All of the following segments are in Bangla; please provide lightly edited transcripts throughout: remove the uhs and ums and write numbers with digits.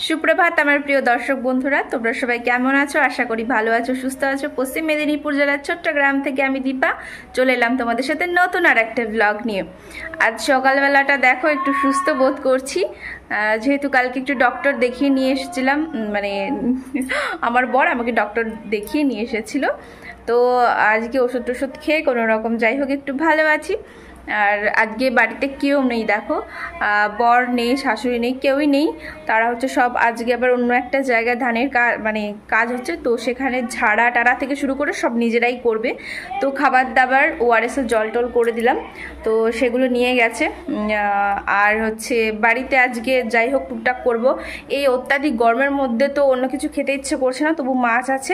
সুপ্রভাত আমার প্রিয় দর্শক বন্ধুরা, তোমরা সবাই কেমন আছো? আশা করি ভালো আছো, সুস্থ আছো। পশ্চিম মেদিনীপুর জেলার ছোট্ট গ্রাম থেকে আমি দীপা চলে এলাম তোমাদের সাথে নতুন আর একটা ব্লগ নিয়ে। আজ সকালবেলাটা দেখো একটু সুস্থ বোধ করছি, যেহেতু কালকে একটু ডক্টর দেখিয়ে নিয়ে এসেছিলাম, মানে আমার বর আমাকে ডক্টর দেখিয়ে নিয়ে এসেছিল। তো আজকে ওষুধ টষুধ খেয়ে কোনো রকম যাই হোক একটু ভালো আছি। আর আজকে বাড়িতে কেউ নেই, দেখো বর নেই, শাশুড়ি নেই, কেউই নেই। তারা হচ্ছে সব আজকে আবার অন্য একটা জায়গায় ধানের কাজ হচ্ছে, তো সেখানে ঝাড়া টাড়া থেকে শুরু করে সব নিজেরাই করবে। তো খাবার দাবার ওআরএসের জল টল করে দিলাম, তো সেগুলো নিয়ে গেছে। আর হচ্ছে বাড়িতে আজকে যাই হোক টুকটাক করব। এই অত্যাধিক গরমের মধ্যে তো অন্য কিছু খেতে ইচ্ছে করছে না, তবু মাছ আছে,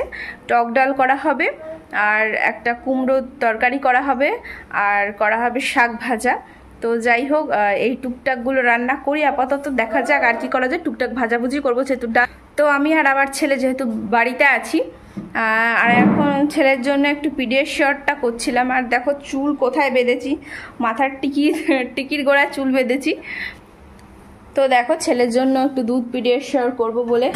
টক ডাল করা হবে, আর একটা কুমড়োর তরকারি করা হবে, আর করা হবে শাক ভাজা। তো যাই হোক এই টুকটাকগুলো রান্না করি, আপাতত দেখা যাক আর কি করা যায়। টুকটাক ভাজাভুজি করবো যেহেতু তো আমি আর আমার ছেলে যেহেতু বাড়িতে আছি। আর এখন ছেলের জন্য একটু পিডিয়াশিওরটা করছিলাম। আর দেখো চুল কোথায় বেঁধেছি, মাথার টিকির গোড়ায় চুল বেঁধেছি। তো দেখো ছেলের জন্য একটু দুধ পিডিয়াশিওর করব বলে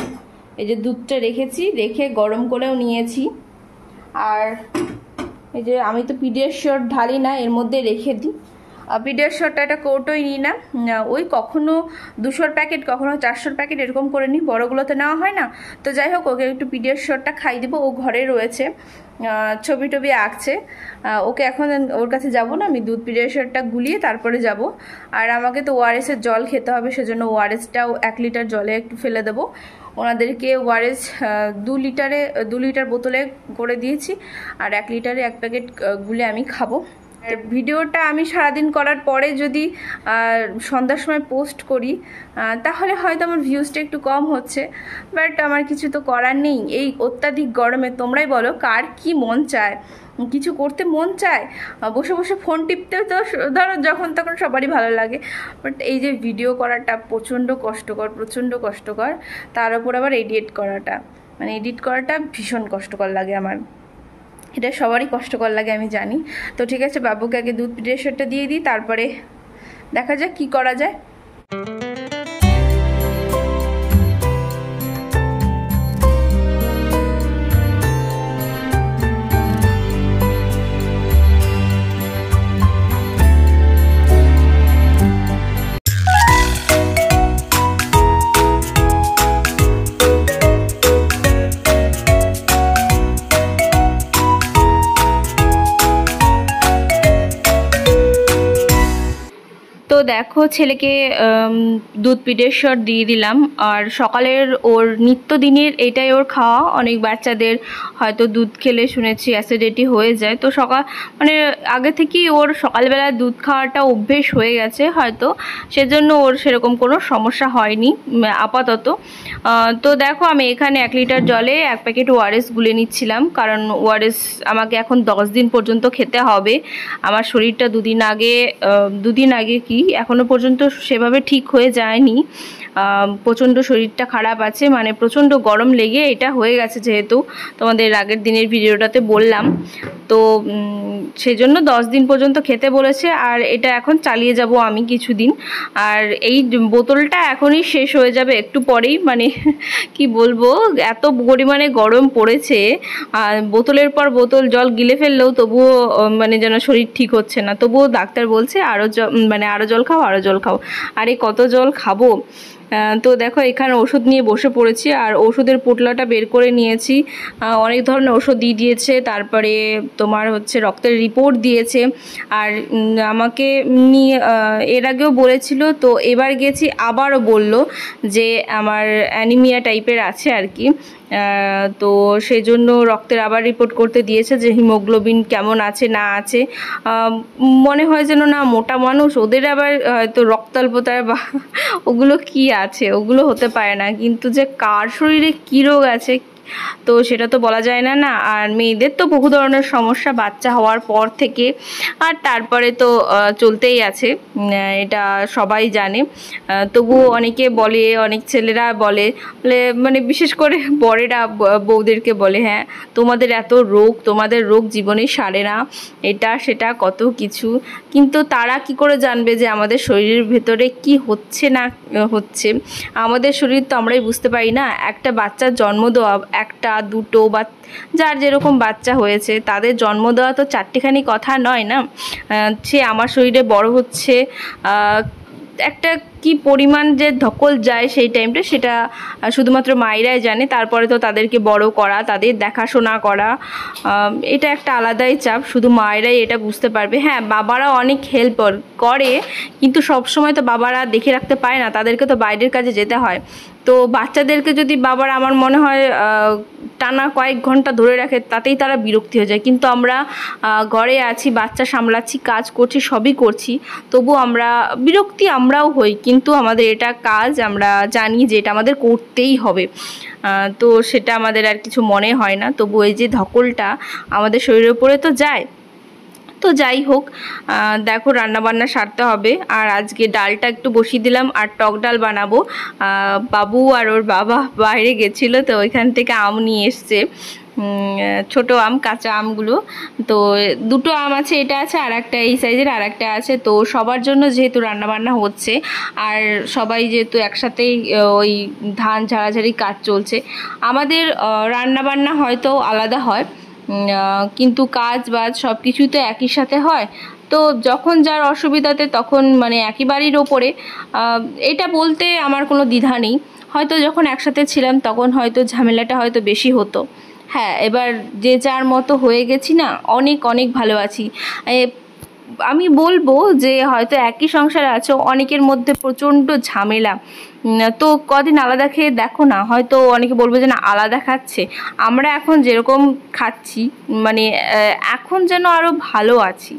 এই যে দুধটা রেখেছি, রেখে গরম করেও নিয়েছি। আর এই যে আমি তো পিডিয়াশিওর ঢালি না, এর মধ্যে রেখে দিই। পিডিয়াশিওরটা একটা কৌটোই নিই না, ওই কখনো 200 প্যাকেট কখনো 400 প্যাকেট এরকম করে নিই, বড়গুলোতে নেওয়া হয় না। তো যাই হোক ওকে একটু পিডিয়াশিওরটা খাই দেবো, ও ঘরে রয়েছে, ছবি টবি আঁকছে। ওকে এখন ওর কাছে যাব না, আমি দুধ পিডিয়াশিওরটা গুলিয়ে তারপরে যাব। আর আমাকে তো ওআরএসের জল খেতে হবে, সেজন্য ওআরএসটাও 1 লিটার জলে একটু ফেলে দেবো। ওনাদেরকে ওআরএস 2 লিটার বোতলে করে দিয়েছি, আর 1 লিটারে 1 প্যাকেট গুলে আমি খাবো। আর ভিডিওটা আমি সারাদিন করার পরে যদি সন্ধ্যার সময় পোস্ট করি তাহলে হয়তো আমার ভিউজটা একটু কম হচ্ছে, বাট আমার কিছু তো করার নেই। এই অত্যাধিক গরমে তোমরাই বলো কার কি মন চায়, কিছু করতে মন চায়? বসে বসে ফোন টিপতেও তো ধরো যখন তখন সবারই ভালো লাগে, বাট এই যে ভিডিও করাটা প্রচণ্ড কষ্টকর। তার উপর আবার এডিট করাটা ভীষণ কষ্টকর লাগে আমার। এটা সবারই কষ্টকর লাগে আমি জানি। তো ঠিক আছে, বাবুকে আগে দুধ পিডিয়াশিওরটা দিয়ে দিই, তারপরে দেখা যাক কি করা যায়। তো দেখো ছেলেকে দুধ পিডিয়াশিওর দিয়ে দিলাম। আর সকালের ওর নিত্যদিনের এটাই ওর খাওয়া। অনেক বাচ্চাদের হয়তো দুধ খেলে শুনেছি অ্যাসিডিটি হয়ে যায়, তো মানে আগে থেকেই ওর সকালবেলা দুধ খাওয়াটা অভ্যেস হয়ে গেছে হয়তো, সেজন্য ওর সেরকম কোনো সমস্যা হয়নি আপাতত। তো দেখো আমি এখানে 1 লিটার জলে 1 প্যাকেট ওআরএস গুলে নিচ্ছিলাম, কারণ ওআরএস আমাকে এখন 10 দিন পর্যন্ত খেতে হবে। আমার শরীরটা দুদিন আগে কি এখনো পর্যন্ত সেভাবে ঠিক হয়ে যায়নি, প্রচণ্ড শরীরটা খারাপ আছে, মানে প্রচণ্ড গরম লেগে এটা হয়ে গেছে, যেহেতু তোমাদের আগের দিনের ভিডিওটাতে বললাম। তো সেজন্য 10 দিন পর্যন্ত খেতে বলেছে, আর এটা এখন চালিয়ে যাব আমি কিছুদিন। আর এই বোতলটা এখনই শেষ হয়ে যাবে একটু পরেই, মানে কি বলবো, এত পরিমাণে গরম পড়েছে, বোতলের পর বোতল জল গিলে ফেললেও তবুও মানে যেন শরীর ঠিক হচ্ছে না। তবুও ডাক্তার বলছে আরও জল খাও। আরে কত জল খাবো? তো দেখো এখানে ওষুধ নিয়ে বসে পড়েছি, আর ওষুধের পোটলাটা বের করে নিয়েছি। অনেক ধরনের ওষুধ দিয়েছে, তারপরে তোমার হচ্ছে রক্তের রিপোর্ট দিয়েছে। আর আমাকে নিয়ে এর আগেও বলেছিল, তো এবার গেছি আবারও বলল যে আমার অ্যানিমিয়া টাইপের আছে আর কি। তো সেই জন্য রক্তের আবার রিপোর্ট করতে দিয়েছে যে হিমোগ্লোবিন কেমন আছে না আছে। মনে হয় যেন না মোটা মানুষ, ওদের আবার হয়তো রক্তাল্পতা বা ওগুলো কি আছে, ওগুলো হতে পারে না, কিন্তু যে কার শরীরে কী রোগ আছে তো সেটা তো বলা যায় না না। আর মেয়েদের তো বহু ধরনের সমস্যা বাচ্চা হওয়ার পর থেকে, আর তারপরে তো চলতেই আছে, এটা সবাই জানে। তবুও অনেকে বলে, অনেক ছেলেরা বলে, মানে বিশেষ করে বরেরা বউদেরকে বলে, হ্যাঁ তোমাদের এত রোগ, তোমাদের রোগ জীবনে সারে না, এটা সেটা কত কিছু। কিন্তু তারা কি করে জানবে যে আমাদের শরীরের ভেতরে কি হচ্ছে না হচ্ছে? আমাদের শরীর তো আমরাই বুঝতে পারি না। একটা বাচ্চার জন্ম দেওয়া, একটা দুটো বা যার যেরকম বাচ্চা হয়েছে তাদের জন্ম দেওয়া তো চারটিখানি কথা নয় না। সে আমার শরীরে বড় হচ্ছে, একটা কি পরিমাণ যে ধকল যায় সেই টাইমটা, সেটা শুধুমাত্র মায়েরাই জানে। তারপরে তো তাদেরকে বড় করা, তাদের দেখাশোনা করা, এটা একটা আলাদাই চাপ, শুধু মায়েরাই এটা বুঝতে পারবে। হ্যাঁ, বাবারা অনেক হেল্প করে, কিন্তু সব সময় তো বাবারা দেখে রাখতে পারে না, তাদেরকে তো বাইরের কাজে যেতে হয়। তো বাচ্চাদেরকে যদি বাবারা, আমার মনে হয়, টানা কয়েক ঘন্টা ধরে রাখে, তাতেই তারা বিরক্তি হয়ে যায়। কিন্তু আমরা ঘরে আছি, বাচ্চা সামলাচ্ছি, কাজ করছি, সবই করছি, তবু আমরা বিরক্তি আমরাও হই, কিন্তু আমাদের এটা কাজ, আমরা জানি যে এটা আমাদের করতেই হবে। তো সেটা আমাদের আর কিছু মনে হয় না। তবু এই যে ধকলটা আমাদের শরীরের উপরে তো যায়। তো যাই হোক, দেখো রান্নাবান্না সারতে হবে। আর আজকে ডালটা একটু বসিয়ে দিলাম, আর টক ডাল বানাবো। বাবু আর ওর বাবা বাইরে গেছিলো, তো ওইখান থেকে আম নিয়ে এসছে, ছোট আম, কাঁচা আমগুলো। তো দুটো আম আছে, এটা আছে, আর একটা এই সাইজের আর একটা আছে। তো সবার জন্য যেহেতু রান্নাবান্না হচ্ছে, আর সবাই যেহেতু একসাথেই ওই ধান ঝাড়াঝাড়ি কাজ চলছে, আমাদের রান্নাবান্না হয়তো আলাদা হয়, কিন্তু কাজ বাজ সব কিছুই তো একই সাথে হয়। তো যখন যার অসুবিধাতে তখন মানে একই বাড়ির ওপরে, এটা বলতে আমার কোনো দ্বিধা নেই। হয়তো যখন একসাথে ছিলাম তখন হয়তো ঝামেলাটা হয়তো বেশি হতো। হ্যাঁ, এবার যে যার মতো হয়ে গেছি না, অনেক অনেক ভালো আছি। আমি বলবো যে হয়তো একই সংসারে আছো, অনেকের মধ্যে প্রচণ্ড ঝামেলা। তো কদিন আলাদা খেয়ে দেখো না, হয়তো অনেকে বলবে যে না আলাদা খাচ্ছে। আমরা এখন যেরকম খাচ্ছি, মানে এখন যেন আরও ভালো আছি।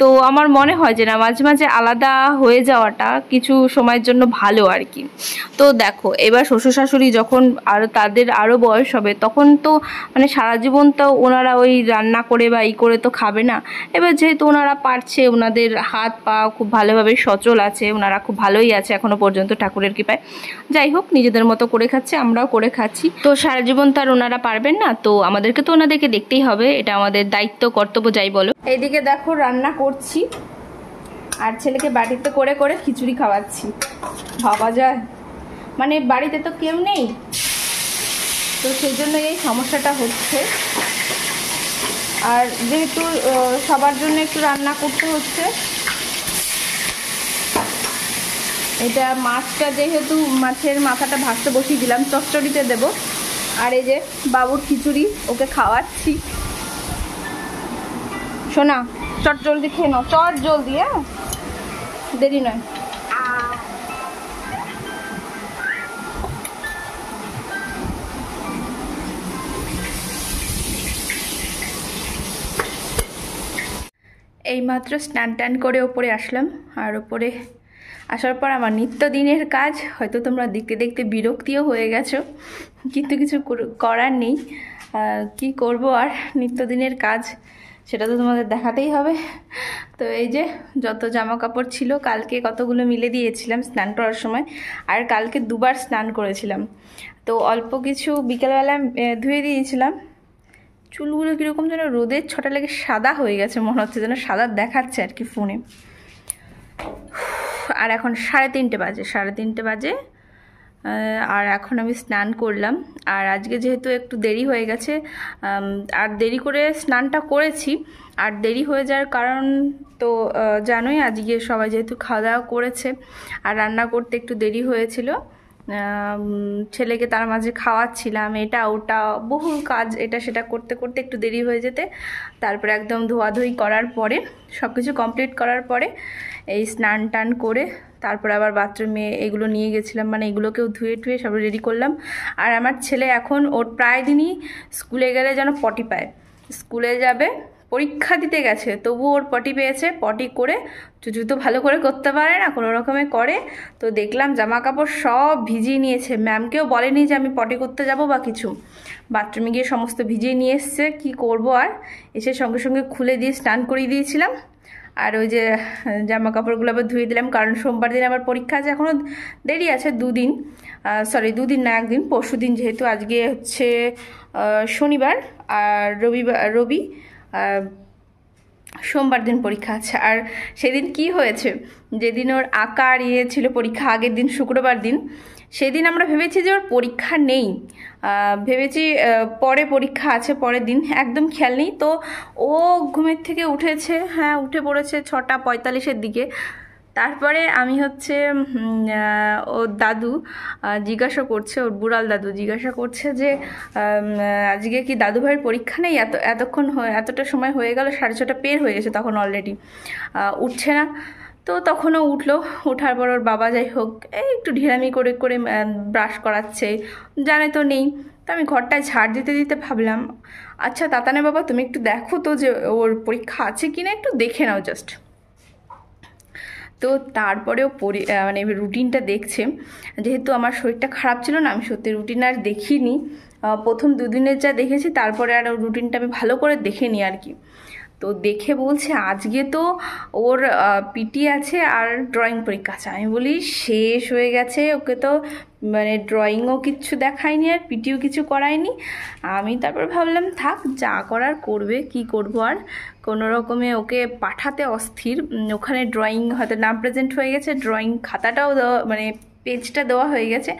তো আমার মনে হয় যে না, মাঝে মাঝে আলাদা হয়ে যাওয়াটা কিছু সময়ের জন্য ভালো আর কি। তো দেখো, এবার শ্বশুর শাশুড়ি যখন আরও তাদের আরও বয়স হবে, তখন তো মানে সারা জীবন তো ওনারা ওই রান্না করে বা এই করে তো খাবে না। এবার যেহেতু ওনারা পারছে, ওনাদের হাত পা খুব ভালোভাবে সচল আছে, ওনারা খুব ভালোই আছে এখনও পর্যন্ত ঠাকুরের কৃপায়। যাই হোক, নিজেদের মতো করে খাচ্ছে, আমরাও করে খাচ্ছি। তো সারা জীবন তো আর ওনারা পারবেন না, তো আমাদেরকে তো ওনাদেরকে দেখতেই হবে, এটা আমাদের দায়িত্ব, কর্তব্য যাই বলো। এইদিকে দেখো রান্না করছি, আর ছেলেকে বাড়িতে করে করে খিচুড়ি খাওয়াচ্ছি। ভাবা যায়, মানে বাড়িতে তো কেউ নেই, তো সেই জন্য এই সমস্যাটা হচ্ছে। আর যেহেতু সবার জন্য একটু রান্না করতে হচ্ছে, এটা মাছটা যেহেতু মাছের মাথাটা ভাজতে বসিয়ে দিলাম, চচ্চড়িতে দেব। আর এই যে বাবুর খিচুড়ি, ওকে খাওয়াচ্ছি। শোনা, চট জলদি খেয়ে নাও, চট জলদি, হ্যাঁ দেরি নয়। এইমাত্র স্নান টান করে ওপরে আসলাম, আর ওপরে আসার পর আমার নিত্যদিনের কাজ, হয়তো তোমরা দেখতে দেখতে বিরক্তিও হয়ে গেছো, কিন্তু কিছু করার নেই। কি করব আর, নিত্যদিনের কাজ সেটা তো তোমাদের দেখাতেই হবে। তো এই যে যত জামা কাপড় ছিল, কালকে কতগুলো মিলে দিয়েছিলাম স্নান করার সময়, আর কালকে দুবার স্নান করেছিলাম। তো অল্প কিছু বিকেলবেলা ধুয়ে দিয়েছিলাম। চুলগুলো কীরকম যেন রোদের ছটা লেগে সাদা হয়ে গেছে, মনে হচ্ছে যেন সাদা দেখাচ্ছে আর কি ফোনে। আর এখন 3:30 বাজে, 3:30 বাজে, আর এখন আমি স্নান করলাম। আর আজকে যেহেতু একটু দেরি হয়ে গেছে, আর দেরি করে স্নানটা করেছি, আর দেরি হয়ে যাওয়ার কারণ তো জানোই, আজকে সবাই যেহেতু খাওয়া দাওয়া করেছে, আর রান্না করতে একটু দেরি হয়েছিল। ছেলেকে তার মাঝে খাওয়াচ্ছিলাম, এটা ওটা বহু কাজ, এটা সেটা করতে করতে একটু দেরি হয়ে যেতে, তারপরে একদম ধোয়াধুয়ি করার পরে, সব কিছু কমপ্লিট করার পরে এই স্নান টান করে তারপরে আবার বাথরুমে এগুলো নিয়ে গেছিলাম, মানে এগুলোকেও ধুয়ে টুয়ে সব রেডি করলাম। আর আমার ছেলে এখন, ওর প্রায় দিনই স্কুলে গেলে যেন পটি পায়, স্কুলে যাবে পরীক্ষা দিতে গেছে, তবু ওর পটি পেয়েছে। পটি করে চুচু তো ভালো করে করতে পারে না, কোনো রকমে করে। তো দেখলাম জামা কাপড় সব ভিজিয়ে নিয়েছে, ম্যামকেও বলেনি যে আমি পটি করতে যাব বা কিছু। বাথরুমে গিয়ে সমস্ত ভিজিয়ে নিয়ে এসছে, কী করবো আর। এসে সঙ্গে সঙ্গে খুলে দিয়ে স্নান করিয়ে দিয়েছিলাম। আর ওই যে জামা কাপড়গুলো আবার ধুয়ে দিলাম, কারণ সোমবার দিন আবার পরীক্ষা আছে, এখনও দেরি আছে 2 দিন, সরি 2 দিন না 1 দিন, পরশু দিন, যেহেতু আজকে হচ্ছে শনিবার আর রবি সোমবার দিন পরীক্ষা আছে। আর সেদিন কি হয়েছে, যেদিন ওর আঁকার ছিল পরীক্ষা, আগের দিন শুক্রবার দিন, সেদিন আমরা ভেবেছি যে ওর পরীক্ষা নেই, ভেবেছি পরে পরীক্ষা আছে পরের দিন, একদম খেয়াল নেই। তো ও ঘুমের থেকে উঠেছে, হ্যাঁ উঠে পড়েছে 6টা 45-এর দিকে। তারপরে আমি হচ্ছে ওর দাদু জিজ্ঞাসা করছে, ওর বুড়াল দাদু জিজ্ঞাসা করছে যে আজকে কি দাদু ভাইয়ের পরীক্ষা নেই, এতক্ষণ এতটা সময় হয়ে গেল, 6:30 পের হয়ে গেছে তখন অলরেডি, উঠছে না। তো তখনও উঠলো, ওঠার পর ওর বাবা যাই হোক এই একটু ঢিলামি করে করে ব্রাশ করাচ্ছে, জানে তো নেই। তো আমি ঘরটায় ঝাড় দিতে দিতে ভাবলাম, আচ্ছা তাতানে বাবা তুমি একটু দেখো তো যে ওর পরীক্ষা আছে কিনা, একটু দেখে নাও জাস্ট। তো তারপরেও মানে রুটিনটা দেখছে, যেহেতু আমার শরীরটা খারাপ ছিল না, আমি সত্যি রুটিন আর দেখিনি, প্রথম 2 দিনের যা দেখেছি, তারপরে আর রুটিনটা আমি ভালো করে দেখে নিই আর কি। তো দেখে বলছে আজকে তো ওর পিটি আছে আর ড্রয়িং পরীক্ষা আছে। আমি বলি শেষ হয়ে গেছে, ওকে তো মানে ড্রয়িংও কিচ্ছু দেখায়নি আর পিটিও কিছু করায়নি। আমি তারপর ভাবলাম থাক, যা করার করবে, কি করব আর। কোনো রকমে ওকে পাঠাতে অস্থির, ওখানে ড্রয়িং হয়তো নাম প্রেজেন্ট হয়ে গেছে, ড্রয়িং খাতাটাও দেওয়া মানে পেজটা দেওয়া হয়ে গেছে।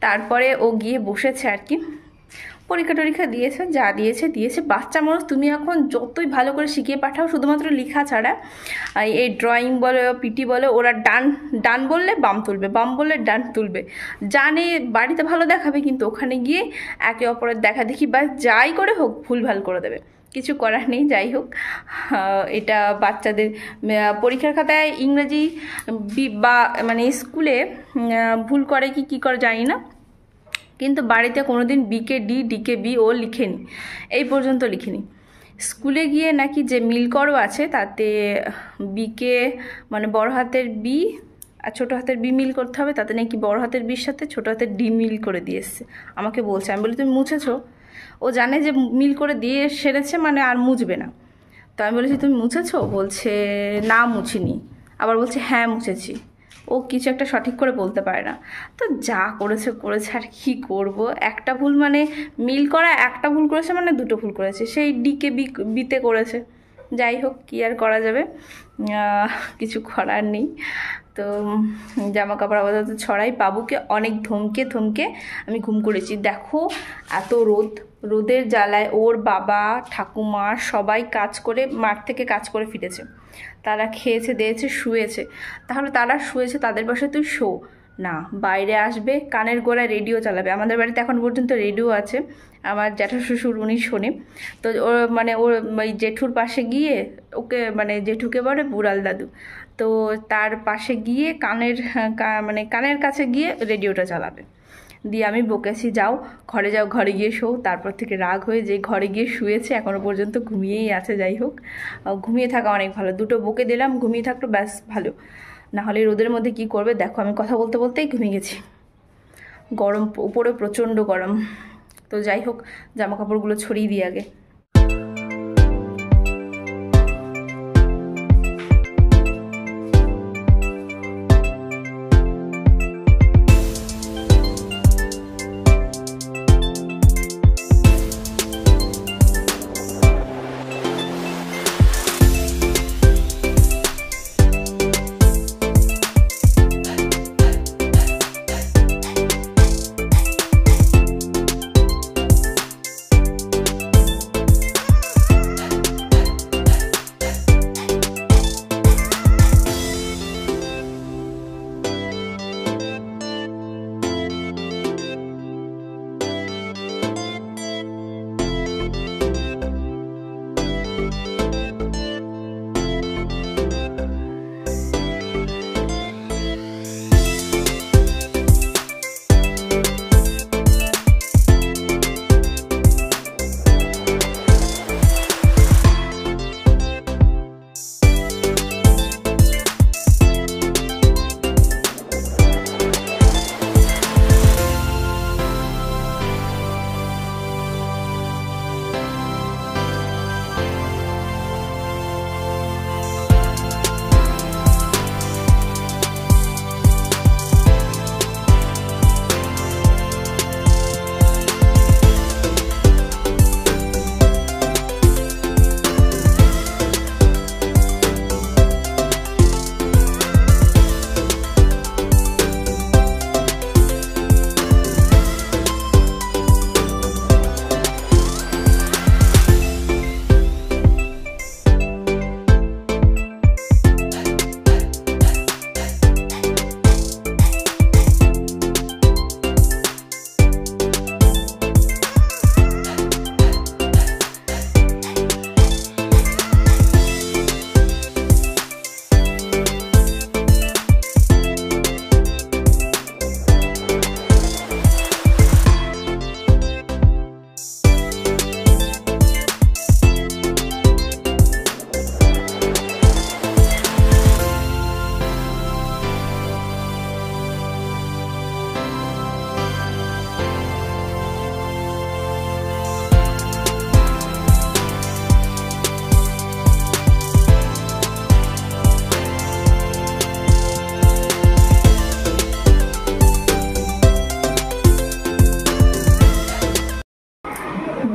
তারপরে ও গিয়ে বসেছে আর কি, পরীক্ষা টরীক্ষা দিয়েছে, যা দিয়েছে। বাচ্চা মানুষ, তুমি এখন যতই ভালো করে শিখিয়ে পাঠাও, শুধুমাত্র লেখা ছাড়া এই ড্রয়িং বলো পিটি বলো, ওরা ডান বললে বাম তুলবে, বাম বললে ডান তুলবে, জানে বাড়িতে ভালো দেখাবে, কিন্তু ওখানে গিয়ে একে অপরের দেখা দেখি বা যাই করে হোক ভুলভাল করে দেবে, কিছু করার নেই। যাই হোক, এটা বাচ্চাদের পরীক্ষার খাতায় ইংরেজি বা মানে স্কুলে ভুল করে কি করে জানি না, কিন্তু বাড়িতে কোনোদিন বিকে ডি ডিকে বি ও লিখেনি, এই পর্যন্ত লিখেনি। স্কুলে গিয়ে নাকি যে মিল করো আছে, তাতে বিকে মানে বড় হাতের বি আর ছোটো হাতের বি মিল করতে হবে, তাতে নাকি বড় হাতের বির সাথে ছোটো হাতের ডি মিল করে দিয়ে এসছে। আমাকে বলছে, আমি বলি তুমি মুছেছো? ও জানে যে মিল করে দিয়ে সেরেছে মানে আর মুছবে না। তো আমি বলেছি তুমি মুছেছো? বলছে না মুছিনি। আবার বলছে হ্যাঁ মুছেছি। ও কিছু একটা সঠিক করে বলতে পারে না। তো যা করেছে আর কি করব, একটা ভুল মানে মিল করা, একটা ভুল করেছে মানে 2টো ভুল করেছে, সেই ডিকে বিতে করেছে। যাই হোক, কি আর করা যাবে, কিছু করার নেই। তো জামা কাপড় আপাতত ছড়াই, বাবুকে অনেক ধমকে আমি ঘুম করেছি। দেখো এত রোদের জ্বালায় ওর বাবা ঠাকুমা সবাই কাজ করে, মাঠ থেকে কাজ করে ফিরেছে, তারা খেয়েছে দিয়েছে শুয়েছে। তাহলে তারা শুয়েছে, তাদের বসে তুই শো না, বাইরে আসবে কানের গোড়ায় রেডিও চালাবে। আমাদের বাড়িতে এখন পর্যন্ত রেডিও আছে, আমার জ্যাঠা শ্বশুর উনি শোনে। তো ওর মানে ওর ওই জেঠুর পাশে গিয়ে, ওকে মানে জেঠুকে বলে বুড়াল দাদু, তো তার পাশে গিয়ে কানের কাছে গিয়ে রেডিওটা চালাবে। দিয়ে আমি বকেছি যাও ঘরে গিয়ে শো। তারপর থেকে রাগ হয়ে যে ঘরে গিয়ে শুয়েছে, এখনও পর্যন্ত ঘুমিয়েই আছে। যাই হোক, ঘুমিয়ে থাকা অনেক ভালো, 2টো বকে দিলাম, ঘুমিয়ে থাকলো ব্যাস ভালো। না হলে রোদের মধ্যে কি করবে। দেখো আমি কথা বলতেই ঘুমিয়ে গেছি, গরম উপরে প্রচণ্ড গরম। তো যাই হোক, জামা কাপড়গুলো ছড়িয়ে দিই আগে।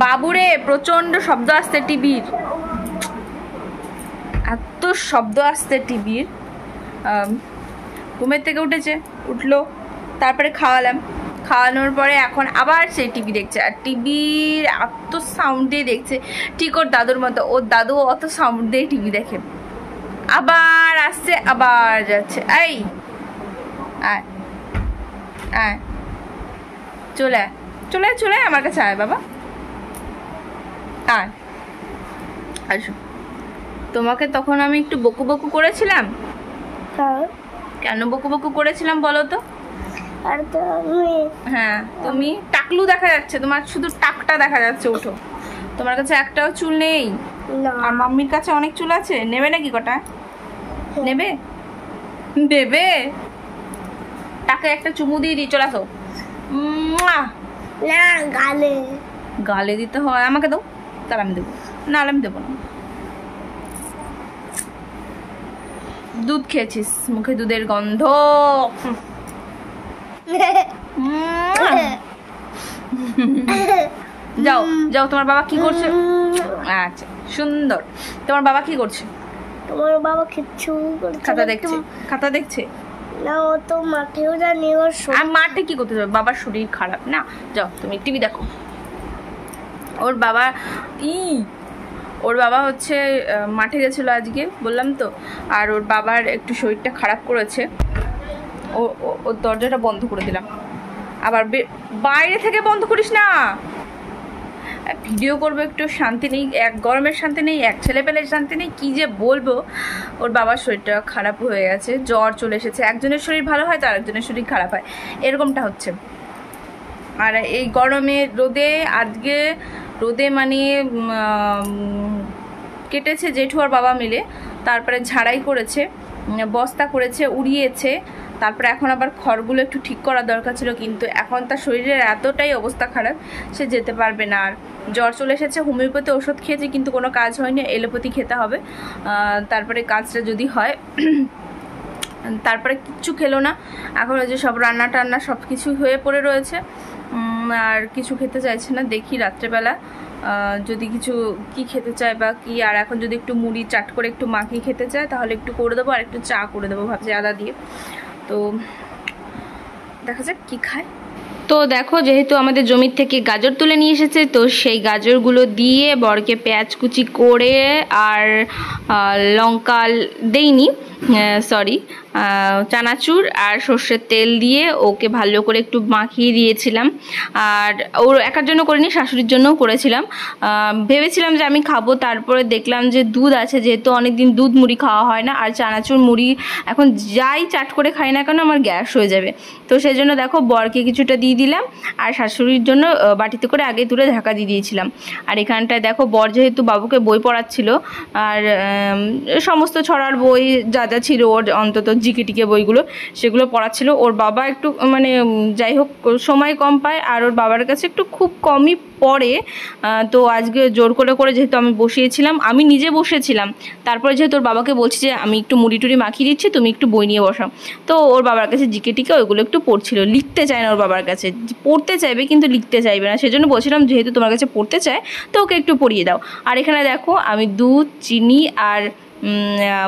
বাবুরে প্রচন্ড শব্দ আসছে টিভির, এত শব্দ আসছে টিভির। ঘুমের থেকে উঠেছে, উঠলো, তারপরে খাওয়ানোর পরে এখন আবার সেই টিভি দেখছে। আর টিভির এত সাউন্ড দিয়ে দেখছে, ঠিক ওর দাদুর মতো। ওর দাদু অত সাউন্ড দিয়ে টিভি দেখে, আবার আসছে আবার যাচ্ছে। এই আয় আয়, চলে আয় চলে আয় চলে আয়, আমার কাছে আয় বাবা, আয় আসো। তোমাকে তখন আমি একটু বকু বকু করেছিলাম। কেন বকু বকু করেছিলাম বলো তো? হ্যাঁ, তুমি টাকলু দেখা যাচ্ছে, তোমার শুধু টাকটা দেখা যাচ্ছে। উঠো, তোমার কাছে একটাও চুল নেই, আর মাম্মির কাছে অনেক চুল আছে। নেবে নাকি কটা? নেবে দেবে? টাকে একটা চুমু দিয়ে দিই, চলে আসো। না, গালে গালে দিতে হয়? আমাকে দাও, তাহলে আমি দেবো। না, আমি দেবো না। দুধ খেয়েছিস, মুখে দুধের গন্ধ। যাও যাও, তোমার বাবা কি করছে? আচ্ছা সুন্দর। তোমার বাবা কি করছে? তোমার বাবা কিচ্ছু করছে, খাতা দেখছে না। ও তো মাঠেও জানি। ওর মাঠে কি করতে যাবে? বাবার শরীর খারাপ না, যাও তুমি টিভি দেখো। ওর বাবা হচ্ছে মাঠে গেছিল আজকে, বললাম তো। আর ওর বাবার একটু শরীরটা খারাপ করেছে। ওর দরজাটা বন্ধ করে দিলাম। আবার বাইরে থেকে বন্ধ করিস না, ভিডিও করবো, একটু শান্তি নেই, এক গরমের শান্তি নেই, এক ছেলে পেলের শান্তি নেই, কি যে বলবো। ওর বাবার শরীরটা খারাপ হয়ে গেছে, জ্বর চলে এসেছে। একজনের শরীর ভালো হয় তো আরেকজনের শরীর খারাপ হয়, এরকমটা হচ্ছে। আর এই গরমে আজকে রোদে মানে কেটেছে জেঠু আর বাবা মিলে, তারপরে ঝাড়াই করেছে, বস্তা করেছে, উড়িয়েছে। তারপরে এখন আবার খড়গুলো একটু ঠিক করা দরকার ছিল, কিন্তু এখন তার শরীরের এতটাই অবস্থা খারাপ, সে যেতে পারবে না। আর জ্বর চলে এসেছে, হোমিওপ্যাথি ওষুধ খেয়েছে, কিন্তু কোনো কাজ হয়নি, এলোপ্যাথি খেতে হবে, তারপরে কাজটা যদি হয়। তারপরে কিচ্ছু খেলো না, এখন ওই যে সব রান্না টান্না সব কিছু হয়ে পড়ে রয়েছে, আর কিছু খেতে চাইছে না। দেখি রাত্রেবেলা যদি কিছু কি খেতে চায় বা কি। আর এখন যদি একটু মুড়ি চাট করে একটু মাখিয়ে খেতে চায় তাহলে একটু করে দেবো, আর একটু চা করে দেবো ভাবছি আদা দিয়ে। তো দেখা যাক কি খায়। তো দেখো, যেহেতু আমাদের জমির থেকে গাজর তুলে নিয়ে এসেছে, তো সেই গাজরগুলো দিয়ে বরকে পেঁয়াজ কুচি করে আর লঙ্কা দেইনি, সরি, চানাচুর আর সর্ষের তেল দিয়ে ওকে ভালো করে একটু মাখিয়ে দিয়েছিলাম। আর ওর একার জন্য করিনি, শাশুড়ির জন্যও করেছিলাম। ভেবেছিলাম যে আমি খাবো, তারপরে দেখলাম যে দুধ আছে, যেহেতু অনেকদিন দুধ মুড়ি খাওয়া হয় না, আর চানাচুর মুড়ি এখন যাই চাট করে খাই না কেন আমার গ্যাস হয়ে যাবে। তো সেই জন্য দেখো বরকে কিছুটা দিয়ে দিলাম, আর শাশুড়ির জন্য বাটিতে করে আগে তুলে ঢাকা দিয়ে দিয়েছিলাম। আর এখানটায় দেখো বর যেহেতু বাবুকে বই পড়াচ্ছিল, আর সমস্ত ছড়ার বই যা যা ছিল ওর, অন্তত জিকে টিকে বইগুলো, সেগুলো পড়াচ্ছিল। ওর বাবা একটু মানে যাই হোক সময় কম পায়, আর ওর বাবার কাছে একটু খুব কমই পড়ে। তো আজকে জোর করে করে যেহেতু আমি বসিয়েছিলাম, আমি নিজে বসেছিলাম, তারপরে যেহেতু ওর বাবাকে বলছি যে আমি একটু মুড়ি টুড়ি মাখিয়ে দিচ্ছি, তুমি একটু বই নিয়ে বসাও। তো ওর বাবার কাছে জিকে টিকে ওইগুলো একটু পড়ছিল, লিখতে চায় না ওর বাবার কাছে, পড়তে চাইবে কিন্তু লিখতে চাইবে না। সেজন্য বলছিলাম যেহেতু তোমার কাছে পড়তে চায় তো ওকে একটু পড়িয়ে দাও। আর এখানে দেখো আমি দুধ, চিনি আর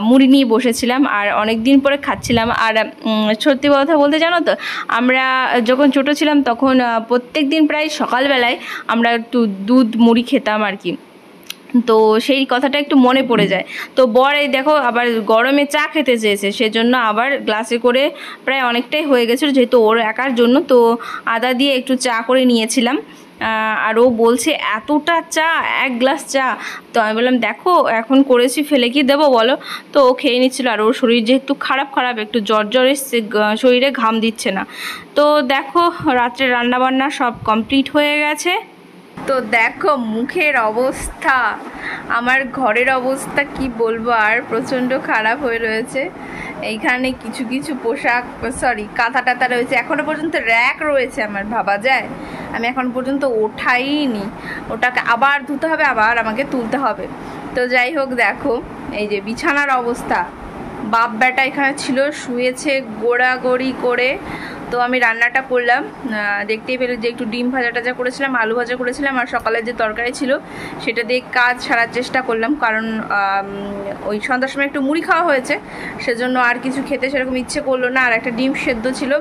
মুড়ি নিয়ে বসেছিলাম, আর অনেক দিন পরে খাচ্ছিলাম। আর সত্যি কথা বলতে জানো তো, আমরা যখন ছোটো ছিলাম তখন প্রত্যেক দিন প্রায় সকালবেলায় আমরা একটু দুধ মুড়ি খেতাম আর কি। তো সেই কথাটা একটু মনে পড়ে যায়। তো বর এই দেখো আবার গরমে চা খেতে চেয়েছে, সেজন্য আবার গ্লাসে করে প্রায় অনেকটাই হয়ে গেছিলো, যেহেতু ওর একার জন্য, তো আদা দিয়ে একটু চা করে নিয়েছিলাম। আর ও বলছে এতটা চা, এক গ্লাস চা। তো আমি বললাম দেখো এখন করেছি, ফেলে কি দেবো বলো। তো ও খেয়ে নিচ্ছিলো, আর ওর শরীর যেহেতু খারাপ একটু জ্বর এসছে, শরীরে ঘাম দিচ্ছে না। তো দেখো রাত্রে রান্নাবান্না সব কমপ্লিট হয়ে গেছে। তো দেখো মুখের অবস্থা, আমার ঘরের অবস্থা কি বলবো, আর প্রচণ্ড খারাপ হয়ে রয়েছে। এইখানে কিছু কিছু পোশাক, সরি কাঁথা টাথা রয়েছে, এখনও পর্যন্ত র্যাক রয়েছে আমার, ভাবা যায় আমি এখন পর্যন্ত ওঠাইনি। ওটাকে আবার ধুতে হবে, আবার আমাকে তুলতে হবে। তো যাই হোক দেখো এই যে বিছানার অবস্থা, বাপ বেটা এখানে ছিল, শুয়েছে গোড়াগড়ি করে। তো আমি রান্নাটা করলাম, দেখতেই পেলে যে একটু ডিম ভাজা টাজা করেছিলাম, আলু ভাজা করেছিলাম, আর সকালে যে তরকারি ছিল সেটা দিয়ে কাজ সারার চেষ্টা করলাম, কারণ ওই সন্ধ্যার সময় একটু মুড়ি খাওয়া হয়েছে, সেজন্য আর কিছু খেতে সেরকম ইচ্ছে করলো না। আর একটা ডিম সেদ্ধ ছিল,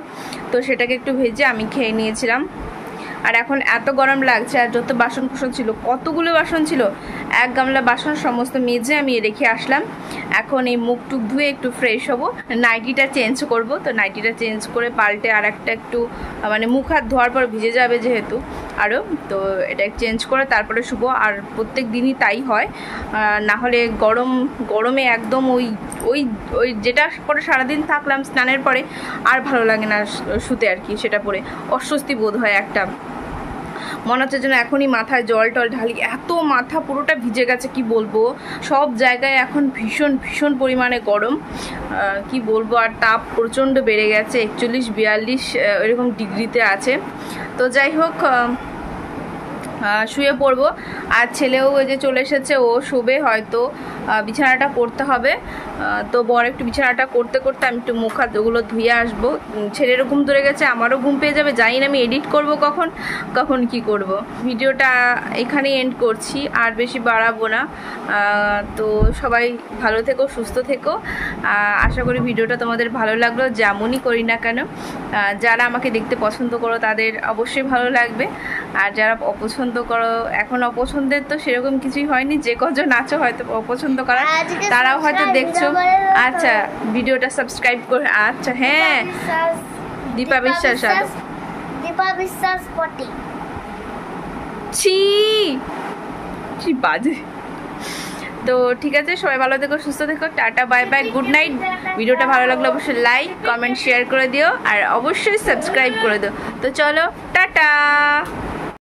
তো সেটাকে একটু ভেজে আমি খেয়ে নিয়েছিলাম। আর এখন এত গরম লাগছে, আর যত বাসন কুসন ছিল, কতগুলো বাসন ছিল, এক গামলা বাসন সমস্ত মেজে আমি রেখে আসলাম। এখন এই মুখ টুক ধুয়ে একটু ফ্রেশ হবো, নাইটিটা চেঞ্জ করব। তো নাইটিটা চেঞ্জ করে পাল্টে আর একটা একটু মানে মুখ হাত ধোয়ার পর ভিজে যাবে যেহেতু আরও, তো এটা চেঞ্জ করে তারপরে শুবো। আর প্রত্যেক দিনই তাই হয়, না হলে গরমে একদম ওই ওই ওই যেটা পরে সারাদিন থাকলাম স্নানের পরে আর ভালো লাগে না শুতে আর কি, সেটা পরে অস্বস্তি বোধ হয় একটা, মনে হচ্ছে যেন এখনই মাথায় জল টল ঢালি, এত মাথা পুরোটা ভিজে গেছে কি বলবো। সব জায়গায় এখন ভীষণ ভীষণ পরিমাণে গরম, কি বলবো। আর তাপ প্রচণ্ড বেড়ে গেছে, 41-42 এরকম ডিগ্রিতে আছে। তো যাই হোক, শুয়ে পড়বো। আর ছেলেও ওই যে চলে এসেছে, ও শোবে হয়তো, বিছানাটা করতে হবে। তো বড় একটু বিছানাটা করতে করতে আমি একটু মুখ হাত ওগুলো ধুয়ে আসবো। ছেলেরও ঘুম ধরে গেছে, আমারও ঘুম পেয়ে যাবে, জানি না আমি এডিট করব কখন কি করব। ভিডিওটা এখানে এন্ড করছি, আর বেশি বাড়াবো না। তো সবাই ভালো থেকো, সুস্থ থেকো। আশা করি ভিডিওটা তোমাদের ভালো লাগলো, যেমনই করি না কেন। যারা আমাকে দেখতে পছন্দ করো তাদের অবশ্যই ভালো লাগবে, আর যারা অপছন্দ করো, এখন অপছন্দের তো সেরকম কিছুই হয়নি, যে কজন আছো হয়তো অপছন্দ করা তারাও হয়তো দেখছো। আচ্ছা, ভিডিওটা সাবস্ক্রাইব করে, আচ্ছা হ্যাঁ, দীপা বিশ্বাস পটি ছি বাজে। তো ঠিক আছে, সবাই ভালো থেকো, সুস্থ থেকো, tata bye bye, good night. ভিডিওটা ভালো লাগলে অবশ্যই লাইক কমেন্ট শেয়ার করে দিও, আর অবশ্যই সাবস্ক্রাইব করে দিও। তো চলো, টাটা।